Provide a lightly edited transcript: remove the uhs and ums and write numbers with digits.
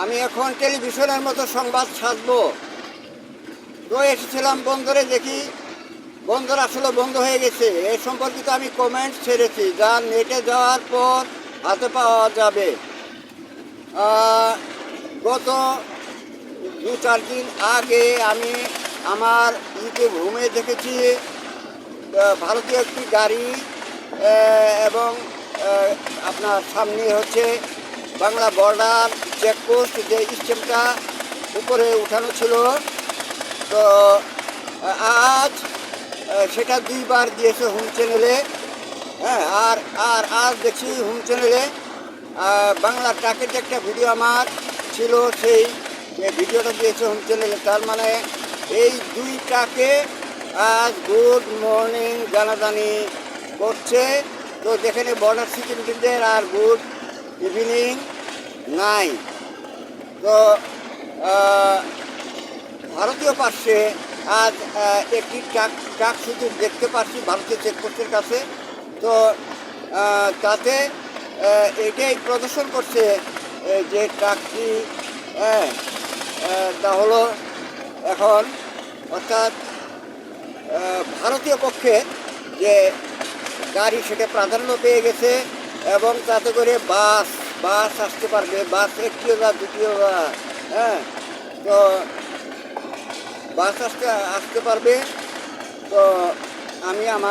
আমি এখন টেলিভিশনের মতো সংবাদ সাজবো। তো এসেছিলাম বন্দরে, দেখি বন্দর আসলে বন্ধ হয়ে গেছে। এই সম্পর্কিত আমি কমেন্ট ছেড়েছি, যা নেটে যাওয়ার পর হাতে পাওয়া যাবে। গত 2-4 দিন আগে আমি আমার ইউটিউব হোমে দেখেছি ভারতীয় একটি গাড়ি এবং আপনার সামনে হচ্ছে বাংলা বর্ডার চেকপোস্ট, যে স্টেমটা উপরে উঠানো ছিল। তো আজ সেটা 2বার দিয়েছে হোম চ্যানেলে। হ্যাঁ, আর আর আজ দেখছি হোম চ্যানেলে বাংলা ট্রাকের যে একটা ভিডিও আমার ছিল, সেই ভিডিওটা দিয়েছে হোম চ্যানেলে। তার মানে এই 2 ট্রাকে আজ গুড মর্নিং জানাজানি করছে। তো যেখানে বর্ডার সিকিউরিটিদের আর গুড ইভিনিং নাই। তো ভারতীয় পার্শ্বে আজ একটি ট্রাক শুধু দেখতে পাচ্ছি ভারতীয় চেকপোস্টের কাছে। তো তাতে এটাই প্রদর্শন করছে যে ট্রাকটি তা হলো এখন, অর্থাৎ ভারতীয় পক্ষে যে গাড়ি সেটা প্রাধান্য পেয়ে গেছে এবং তাতে করে বাস আসতে পারবে। বাস একটিও না দুটিও না, হ্যাঁ, তো বাস আসতে পারবে। তো আমি আমার